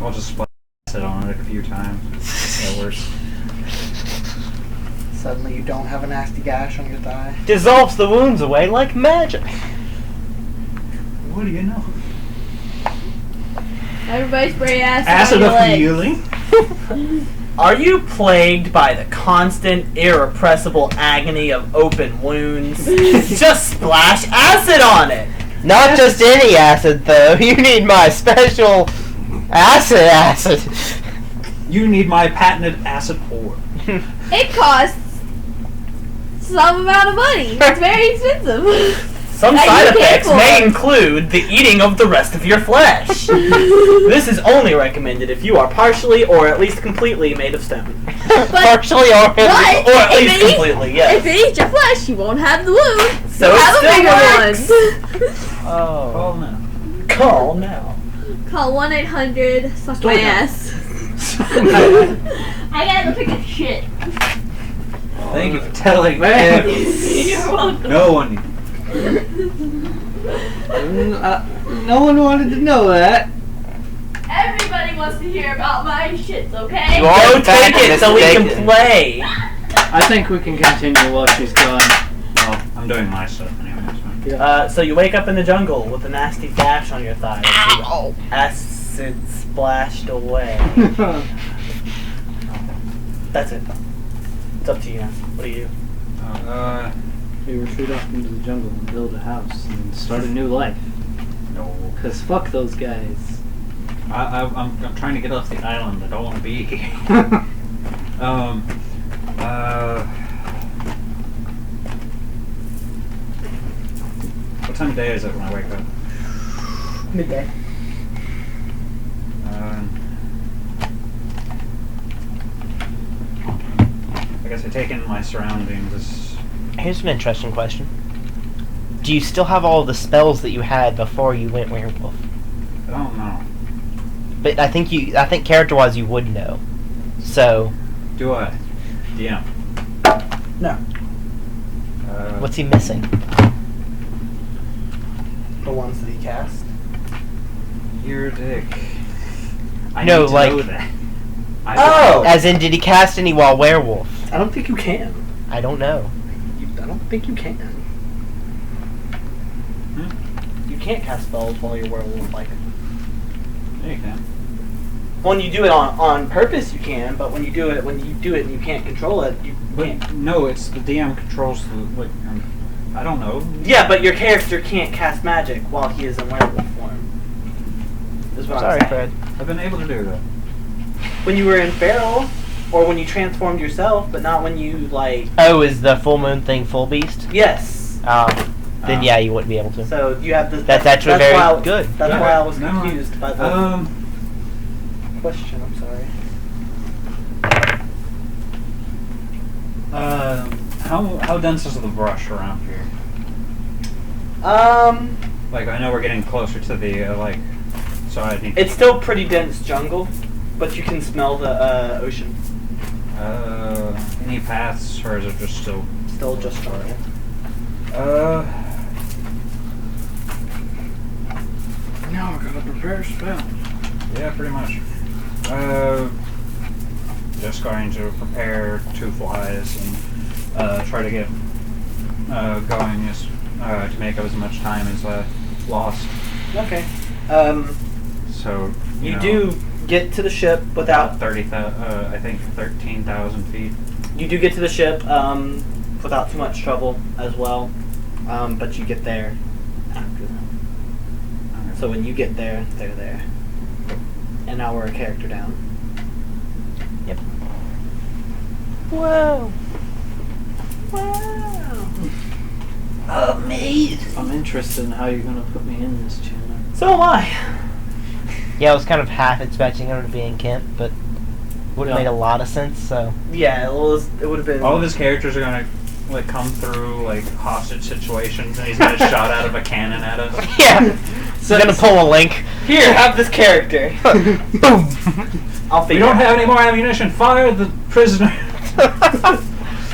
I'll just splash it on it a few times. That works. Suddenly you don't have a nasty gash on your thigh. Dissolves the wounds away like magic. What do you know? Everybody spray acid Acid on your of legs. healing? Are you plagued by the constant, irrepressible agony of open wounds? Just splash acid on it! Not just any acid, though. You need my special acid. You need my patented acid pour. It costs some amount of money. It's very expensive. Some That side you pay effects for. may include the eating of the rest of your flesh. This is only recommended if you are partially or at least completely made of stone. Partially or But at if least it eats- completely, yes. If it eats your flesh, you won't have the wound. So You'll it have a still bigger works. one. Oh. Call now. Call now. Call 1-800 suck my ass. I gotta go take a shit. Thank you for telling me. You're welcome. No one. No one wanted to know that. Everybody wants to hear about my shits, okay? You are Go take it so we can mistaken. play. I think we can continue while she's gone. Well, I'm doing my stuff anyway. So you wake up in the jungle with a nasty gash on your thigh. Ow. Acid splashed away. That's it. It's up to you now. What do you do? We retreat off into the jungle and build a house and start a new life. No. Cause fuck those guys. I'm trying to get off the island. I don't want to be here. What time of day is it when I wake up? Midday. I guess I take in my surroundings. Here's an interesting question. Do you still have all the spells that you had before you went werewolf? I don't know. But I think character-wise you would know. So, Do I? DM. No. what's he missing? The ones that he cast. You're a dick. I No, need to like- know that. Oh! As in, did he cast any while werewolf? I don't think you can. I don't know. I don't think you can. You can't cast spells while you're werewolf. Like, Yeah, you can. when you do it on purpose, you can. But when you do it and you can't control it, you can't. But no, it's the DM controls the I don't know. Yeah, but your character can't cast magic while he is in werewolf form. Is what Sorry, I'm saying. Fred. I've been able to do that. When you were in feral, or when you transformed yourself, but not when you like. Oh, is the full moon thing full beast? Yes. Then yeah, you wouldn't be able to. So you have the. That's actually very why good. That's Yeah. why I was No. confused by the question. I'm sorry. How dense is the brush around here? Like, I know we're getting closer to the so I need. It's still pretty dense jungle, but you can smell the ocean. Any paths, or is it just still? Still just jungle. Now I gotta prepare a spell. Yeah, pretty much. Just going to prepare 2 flies and try to get going to make up as much time as I lost. Okay. So You do get to the ship without. 30,000. I think 13,000 feet. You do get to the ship without too much trouble as well, but you get there after that. So when you get there, they're there. And now we're a character down. Yep. Whoa. Wow. Amazing. I'm interested in how you're gonna put me in this, Chandler. So am I. Yeah, I was kind of half expecting him to be in Kent, but would have Yeah. made a lot of sense, so. Yeah, it would have been. All of his characters are gonna come through hostage situations, and he's gonna shot out of a cannon at us. Yeah. So gonna pull a link. Here, have this character. Boom. I'll We figure don't it have out. any more ammunition. Fire the prisoner.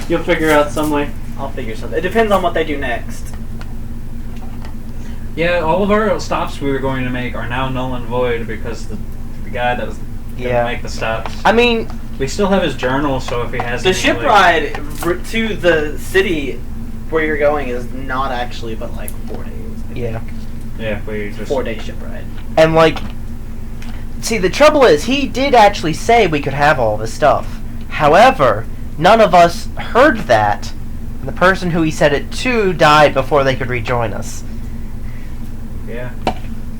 You'll figure out some way. I'll figure something. It depends on what they do next. Yeah, all of our stops we were going to make are now null and void because guy that was gonna make the stops. I mean, we still have his journal, so if he has The any, ship like, ride to the city where you're going is not actually but like 4 days. yeah. Yeah, if we just 4-day ship ride. And like, see, the trouble is, he did actually say we could have all this stuff. However, none of us heard that. And the person who he said it to died before they could rejoin us. Yeah.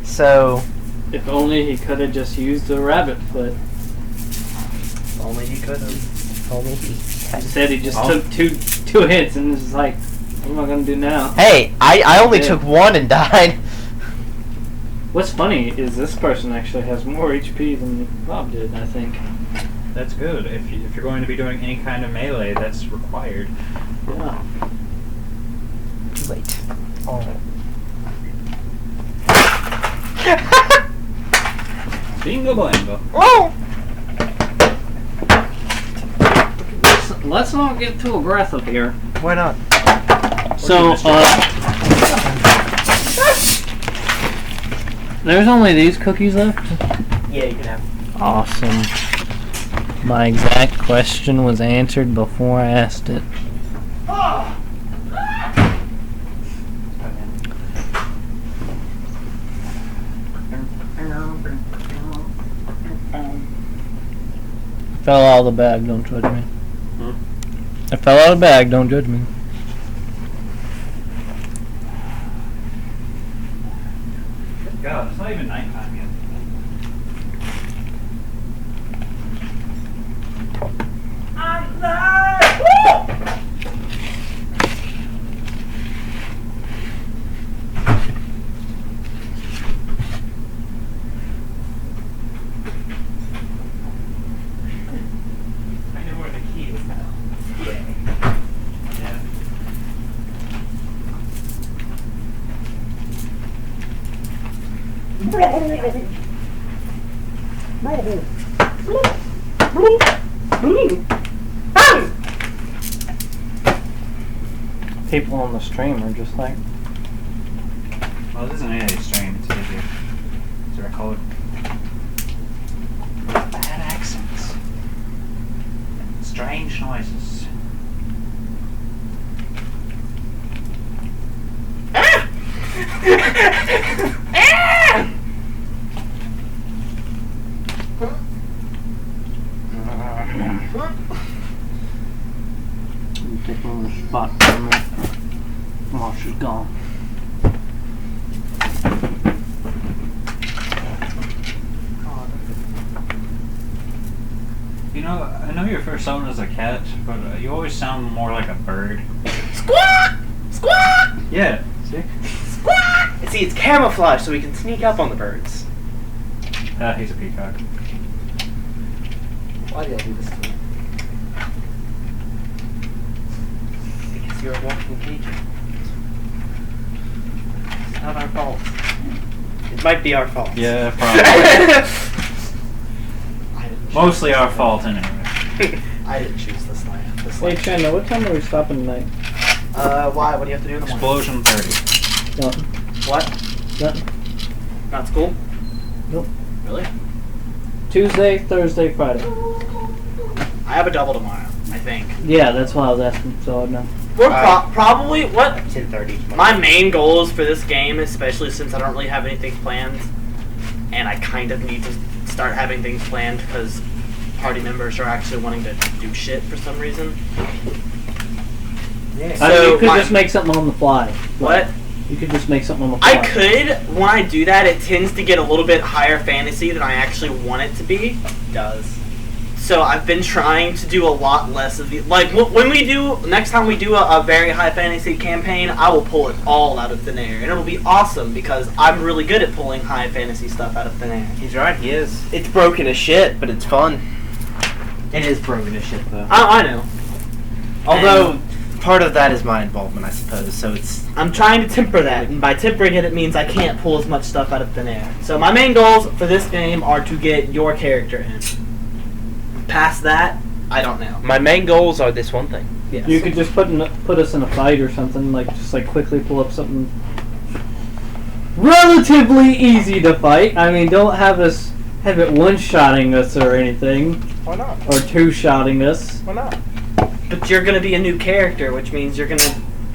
So, If only he could have just used the rabbit foot. If only he could have. only he Instead, he just Oh. took two hits and was like, what am I gonna do now? Hey, I only Yeah. took one and died. What's funny is this person actually has more HP than Bob did, I think. That's good. If you're going to be doing any kind of melee, that's required. Yeah. Wait. Oh. Bingo blango. Oh! Let's not get too aggressive here. Why not? So, there's only these cookies left? Yeah, you can have. Awesome. My exact question was answered before I asked it. Fell out of the bag, don't judge me. I fell out of the bag, don't judge me. God, it's not even nighttime yet. I know where the key is now. Yeah. People on the stream are just like, Well, this isn't really a stream, it's easier. It's a record. Bad accents. And strange noises. I'm taking on the spot for a minute while she's gone. You know, I know your persona is a cat, but you always sound more like a bird. Squawk! Squawk! Yeah, see? Squawk! See, it's camouflage, so we can sneak up on the birds. He's a peacock. Why did I do this to you? Because you're a walking pigeon. It's not our fault. It might be our fault. Yeah, probably. Mostly our fault, anyway. I didn't choose this life. Hey, Chandler, what time are we stopping tonight? Why? What do you have to do in the morning? Explosion 30. Nothing. What? Nothing. Not school? Nope. Really? Tuesday, Thursday, Friday. I have a double tomorrow, I think. Yeah, that's why I was asking, so I know. We're probably what 10:30. my main goals for this game, especially since I don't really have anything planned, and I kind of need to start having things planned because party members are actually wanting to do shit for some reason. Yeah. I mean, So you could my- just make something on the fly. What? You could just make something on the fly. I could. When I do that, it tends to get a little bit higher fantasy than I actually want it to be. It does. So I've been trying to do a lot less of the when we do next time we do a very high fantasy campaign, I will pull it all out of thin air, and it'll be awesome because I'm really good at pulling high fantasy stuff out of thin air. He's right, he is. It's broken as shit, but it's fun. It is broken as shit though. I know. Although, part of that is my involvement, I suppose, so it's... I'm trying to temper that, and by tempering it, it means I can't pull as much stuff out of thin air. So my main goals for this game are to get your character in. Past that, I don't know. My main goals are this one thing. Yes. You could just put us in a fight or something, like just like quickly pull up something relatively easy to fight. I mean, don't have us have it one-shotting us or anything, Why not? or two-shotting us. Why not? But you're gonna be a new character, which means you're gonna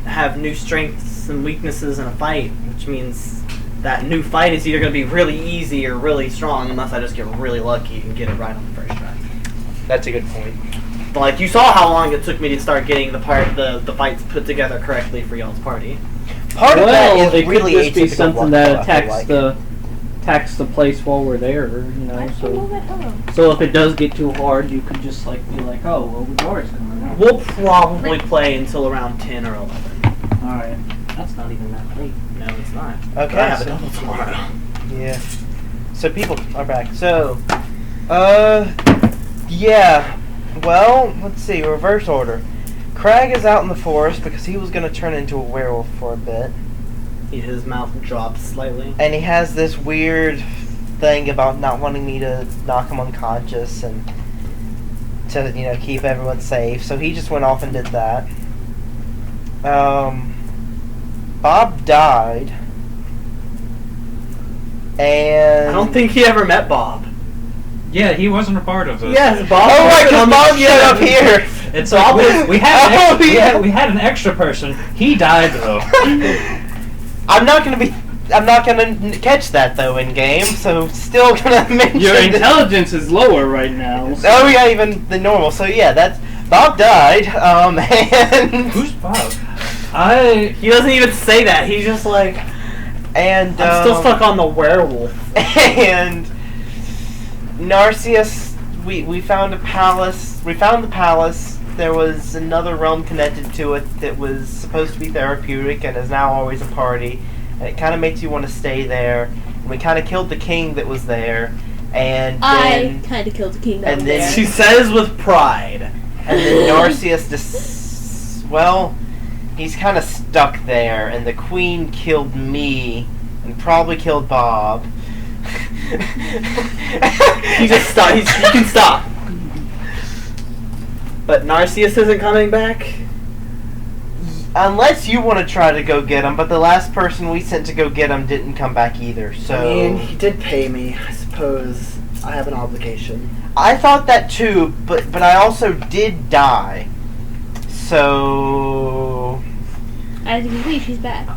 have new strengths and weaknesses in a fight, which means that new fight is either gonna be really easy or really strong, unless I just get really lucky and get it right on the first try. That's a good point. But like you saw how long it took me to start getting the fights put together correctly for y'all's party. Part of that is it really could just be atypical something luck, that though, I feel attacks the place while we're there, you know. So if it does get too hard, you could just like be like, oh, well, we've already done that. We'll probably play until around 10 or 11. All right, that's not even that late. No, it's not. Okay, I have a so- double tomorrow. Yeah. So people are back. So, yeah. Well, let's see. Reverse order. Crag is out in the forest because he was going to turn into a werewolf for a bit. His mouth drops slightly. And he has this weird thing about not wanting me to knock him unconscious and to, you know, keep everyone safe. So he just went off and did that. Bob died. And I don't think he ever met Bob. Yeah, he wasn't a part of this. Yes, Bob. Oh right, because was Bob on the showed up ship. here. It's Bob like was- we had Oh, yeah. we had an extra person. He died though. I'm not gonna catch that though in game, so still gonna mention Your it. intelligence is lower right now. So. Oh yeah, even the normal. So yeah, that's Bob died. And Who's Bob? He doesn't even say that. He's just like, and I'm still stuck on the werewolf. And Narcissus, we found a palace. We found the palace. There was another realm connected to it that was supposed to be therapeutic and is now always a party. And it kind of makes you want to stay there. And we kind of killed the king that was there. And I then, kind of killed the king that and was then there. She says with pride. and then Narcissus he's kind of stuck there. And the queen killed me and probably killed Bob. He just stop. He can stop. But Narcissus isn't coming back. Unless you want to try to go get him, but the last person we sent to go get him didn't come back either. So I mean, he did pay me. I suppose I have an obligation. I thought that too, but I also did die. So As you can see, she's back.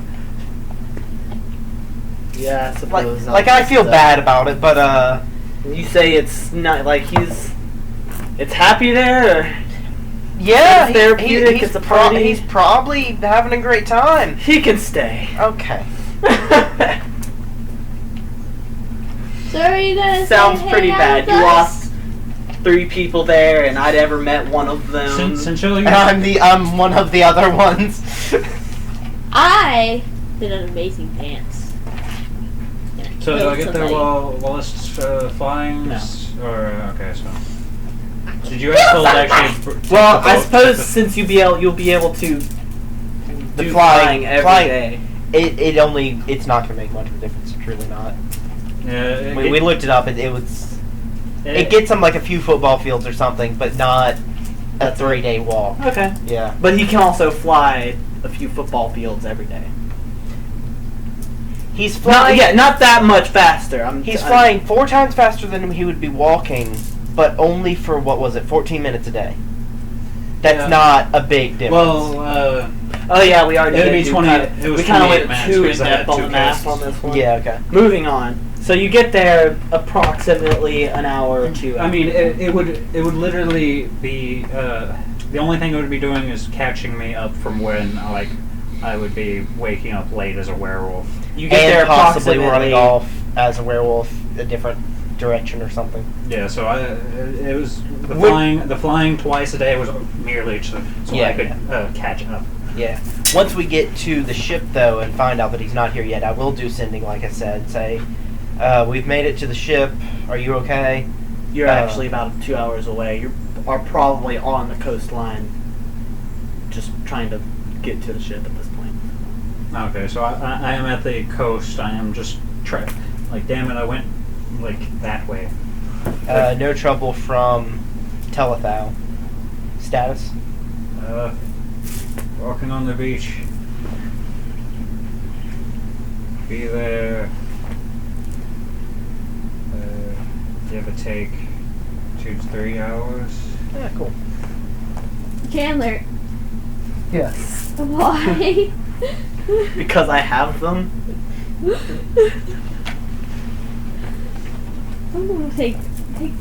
Yeah, I suppose. like I feel bad about it, but You say it's not like it's happy there. Or yeah, It's therapeutic, he's it's a party. He's probably having a great time. he can stay. Okay. So are you gonna Sounds stay pretty hang out bad. with You us? lost 3 people there, and I'd ever met one of them. Since you I'm one of the other ones. I did an amazing dance. So do I get there Killed while it's flying? No. Or okay, so did you guys actually? Well, I suppose since you'll be able to The do flying- every flying- day. It's not gonna make much of a difference. It's really not. Yeah, We looked it up. It gets them like a few football fields or something, but not a 3-day walk. Okay. Yeah. But he can also fly a few football fields every day. He's flying. Not that much faster. He's flying 4 times faster than he would be walking, but only for 14 minutes a day. That's Yeah. not a big difference. Well, Oh yeah, we already It'd did be do 20 kinda- it was we kind of 28 went minutes too in because I had depth on 2 the math casts. on this one. yeah. Okay. Moving on. So you get there approximately an hour or 2. I mean, it would literally be the only thing it would be doing is catching me up from when I would be waking up late as a werewolf. you get And there possibly approximately running off as a werewolf a different direction or something. Yeah, so it was the Would- flying twice a day was merely so Yeah, I could catch up. Yeah. Once we get to the ship, though, and find out that he's not here yet, I will do sending, like I said. Say, we've made it to the ship. Are you okay? You're actually about 2 hours away. You are probably on the coastline, just trying to get to the ship at this point. Okay, so I am at the coast. I am just damn it, I went that way. No trouble from Telethal. Status? Walking on the beach. Be there. Give or take 2 to 3 hours. Yeah, cool. Chandler, Yes. why? Because I have them. I'm gonna take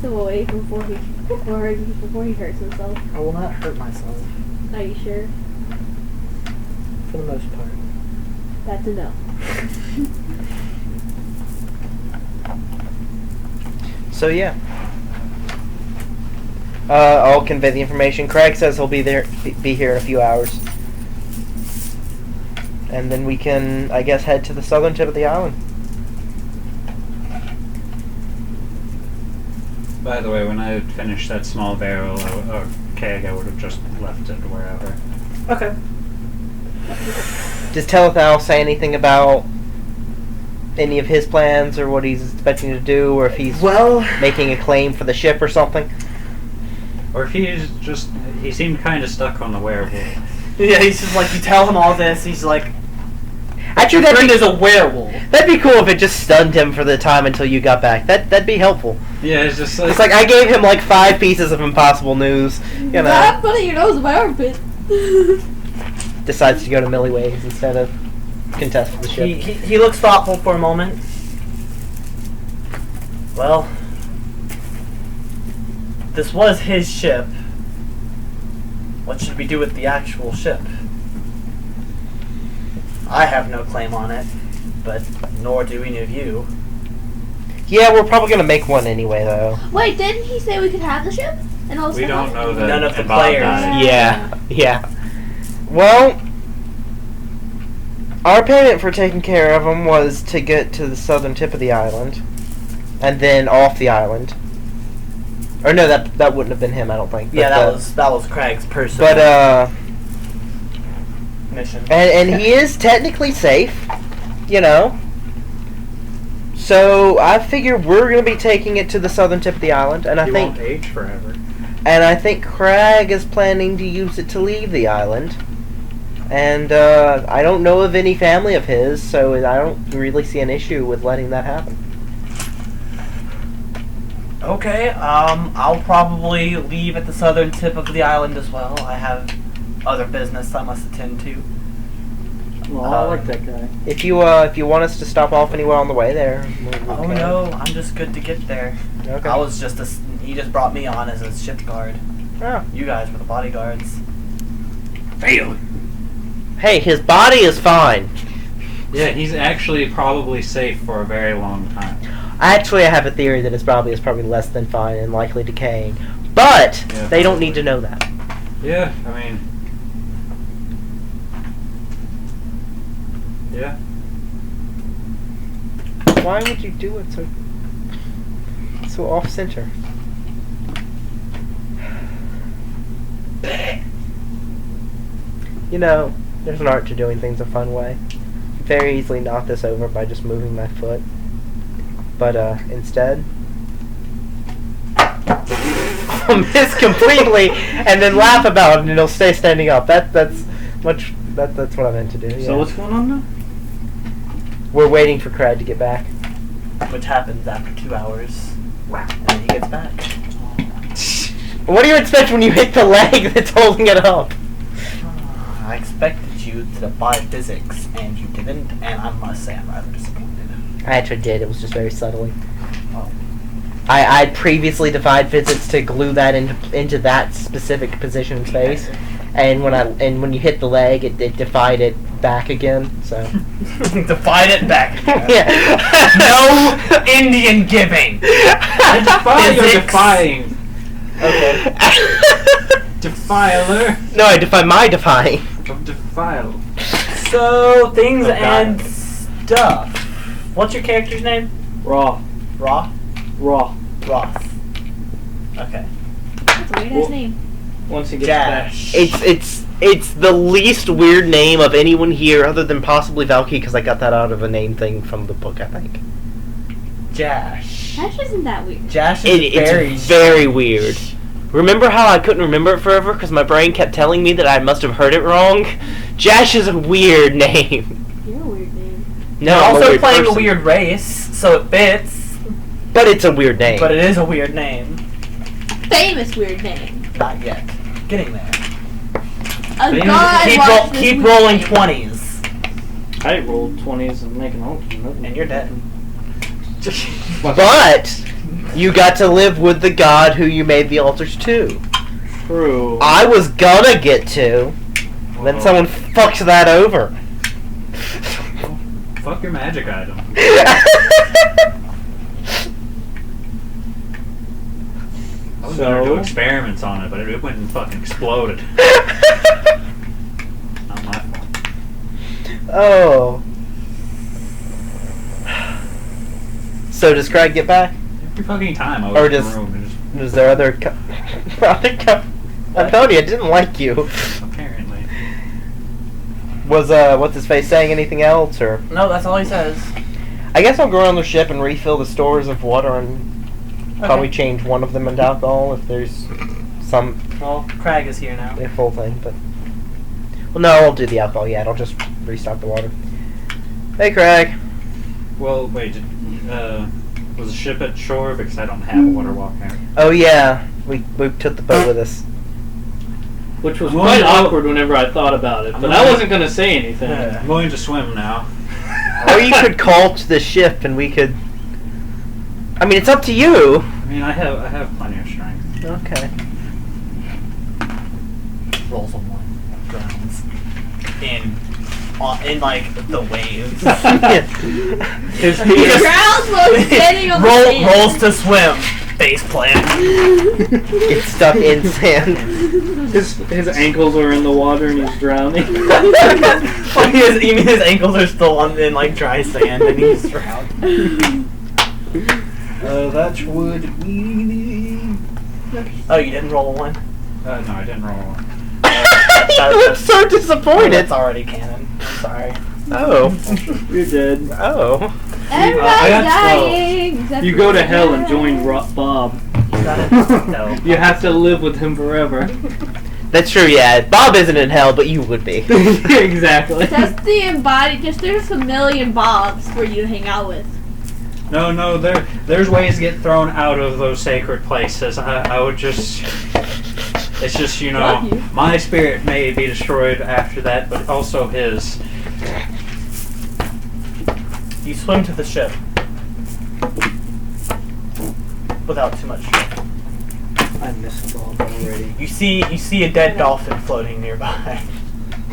them away before he hurts himself. I will not hurt myself. Are you sure? For the most part. That's a no. So yeah. I'll convey the information. Craig says he'll be here in a few hours. And then we can, I guess, head to the southern tip of the island. By the way, when I finished that small barrel or keg, I would have just left it wherever. Okay. Does Telethal say anything about any of his plans or what he's expecting to do, or if he's making a claim for the ship or something? Or if he seemed kind of stuck on the werewolf. Yeah, he's just like, you tell him all this, he's like, actually, your friend is a werewolf. That'd be cool if it just stunned him for the time until you got back. That'd be helpful. Yeah, it's just like... It's like I gave him like 5 pieces of impossible news, you know. Stop putting your nose in my armpit. Decides to go to Milliways instead of contest for the ship. He looks thoughtful for a moment. Well, this was his ship. What should we do with the actual ship? I have no claim on it, but nor do any of you. Yeah, we're probably gonna make one anyway, though. Wait, didn't he say we could have the ship? And all We don't know that None of the Bob players. died. Yeah. Well, our payment for taking care of him was to get to the southern tip of the island, and then off the island. Or no, that wouldn't have been him, I don't think. Yeah, that was Craig's personal But mission. and he is technically safe, you know. So I figure we're gonna be taking it to the southern tip of the island, and He won't age forever. And I think Craig is planning to use it to leave the island. And I don't know of any family of his, so I don't really see an issue with letting that happen. Okay, I'll probably leave at the southern tip of the island as well. I have other business I must attend to. Well, I like that guy. If you want us to stop off anywhere on the way there. Oh no, I'm just good to get there. Okay. I was just he just brought me on as a ship guard. Oh. You guys were the bodyguards. Fail! Hey, his body is fine. Yeah, he's actually probably safe for a very long time. Actually, I have a theory that his body is probably less than fine and likely decaying. But Yeah, they don't probably. need to know that. Yeah, I mean... Yeah. Why would you do it so off center? You know, there's an art to doing things a fun way. Very easily knock this over by just moving my foot. But instead, I'll miss completely and then laugh about it and it'll stay standing up. That's what I meant to do. Yeah. So what's going on now? We're waiting for Craig to get back. Which happens after 2 hours. And then he gets back. What do you expect when you hit the leg that's holding it up? I expected you to defy physics, and you didn't, and I must say I'm rather disappointed. I actually did. It was just very subtly. Oh. I previously defied physics to glue that into that specific position in space, and when you hit the leg, it defied it back again. So Defied it back. yeah. No Indian giving. I defy your Physics. defying. Okay. Defiler. No, I defy my defying. Of defile. So things Oh, and God. stuff. What's your character's name? Raw. Raw. Raw. Roth. Okay. That's a weird Well, ass name. Once he gets back. Jash. It's the least weird name of anyone here other than possibly Valky, because I got that out of a name thing from the book, I think. Jash. That isn't that weird. Jash is very... It's very weird. Remember how I couldn't remember it forever because my brain kept telling me that I must have heard it wrong? Jash is a weird name. You're a weird name. No, You're I'm also a weird playing person. a weird race, so it fits. But it's a weird name. But it is a weird name. Famous weird name. Not yet. Getting there. A god watched this Keep movie. rolling 20s. I rolled 20s and making all nothing. And you're dead. But you got to live with the god who you made the altars to. True. I was gonna get to. Then someone fucked that over. Fuck your magic item. I was gonna do experiments on it, but it went and fucking exploded. Not my fault. Oh. So does Craig get back? Every fucking time I was Or in the does- room, and just Is there other I told you I didn't like you. apparently. Was what's his face saying anything else or? No, that's all he says. I guess I'll go around the ship and refill the stores of water and probably change one of them into alcohol if there's some Well, Craig is here now. a full thing, but well, no, I'll do the alcohol yet. I'll just restock the water. Hey, Craig. Well, wait, was the ship at shore? Because I don't have a water walk there. Oh yeah, we took the boat with us. Which was I'm quite going to- awkward whenever I thought about it, I'm but going I to- wasn't going to say anything. I'm going to swim now. Or you could call to the ship and we could. I mean, it's up to you. I mean, I have plenty of strength. Okay. Rolls a 1. Drowns. In like the waves. His He drowns while he's standing on the sand. Rolls to swim. Face plant. Get stuck in sand. his ankles are in the water and he's drowning. Even his ankles are still in like dry sand and he's drowned. That would be. Oh, you didn't roll a 1? No, I didn't roll one. You look so disappointed. That's already canon. I'm sorry. Oh. You're dead. Oh. Everybody's I got dying. except You for go to the hell and guy. join Bob. You got it? No. You have to live with him forever. That's true, yeah. Bob isn't in hell, but you would be. Exactly. Just the embodied. Just there's a million Bobs for you to hang out with. No, there's ways to get thrown out of those sacred places. I would just. It's just, you know, Love you. my spirit may be destroyed after that, but also his. You swim to the ship without too much trouble. I missed Bob already. You see a dead dolphin floating nearby.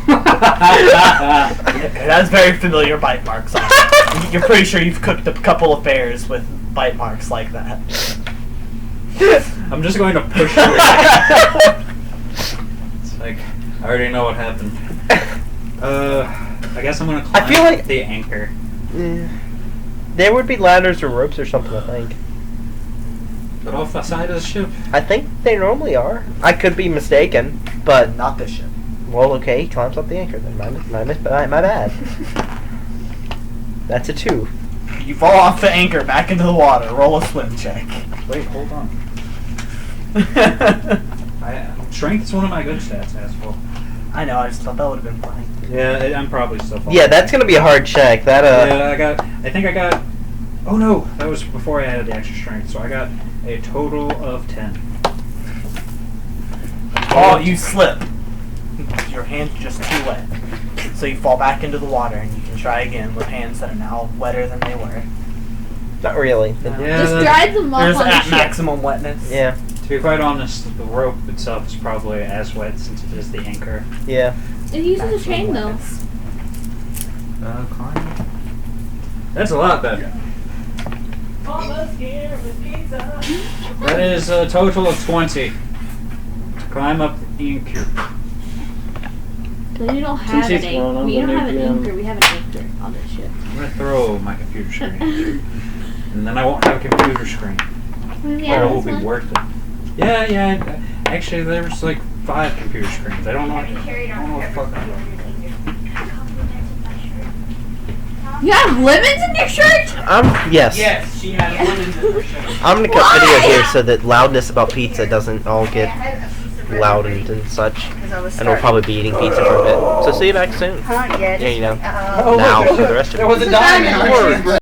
It has very familiar bite marks on it. You're pretty sure you've cooked a couple of bears with bite marks like that. I'm just going to push through. It's like, I already know what happened. I guess I'm going to climb I feel like- the anchor. There would be ladders or ropes or something, I think. But off the side of the ship. I think they normally are. I could be mistaken, but Not this ship. well, okay, he climbs up the anchor then. My bad. That's a 2. You fall off the anchor back into the water. Roll a swim check. Wait, hold on. Strength is one of my good stats, asshole. I know. I just thought that would have been funny. Yeah, I'm probably still falling. Yeah, that's gonna be a hard check. That Yeah, I think I got. Oh no, that was before I added the extra strength, so I got a total of 10. Oh, you slip. Your hand's just too wet. So you fall back into the water and you can try again with hands that are now wetter than they were. not really. No. Yeah, Just that- dried them off There's on the at ship. maximum wetness. Yeah, To be quite honest, the rope itself is probably as wet since it is the anchor. yeah. It uses a Maximum chain though. wetness. Climb. That's a lot better. Almost here with pizza. That is a total of 20 to climb up the anchor. Then you don't have Since an he's grown anchor. up, We don't then have an maybe, anchor. We have an anchor on this ship. I'm gonna throw my computer screen, and then I won't have a computer screen. We But have it will this be one. worth it. Yeah. Actually, there was like 5 computer screens. I don't know. I don't know what the fuck. You have lemons in your shirt? Yes. Yes, she had lemons in her shirt. I'm gonna cut video here so that loudness about pizza doesn't all get loud and such. And we'll probably be eating pizza for a bit. So see you back soon. Not yet. Yeah, you know. Uh, Now for the rest of There was a it. diamond.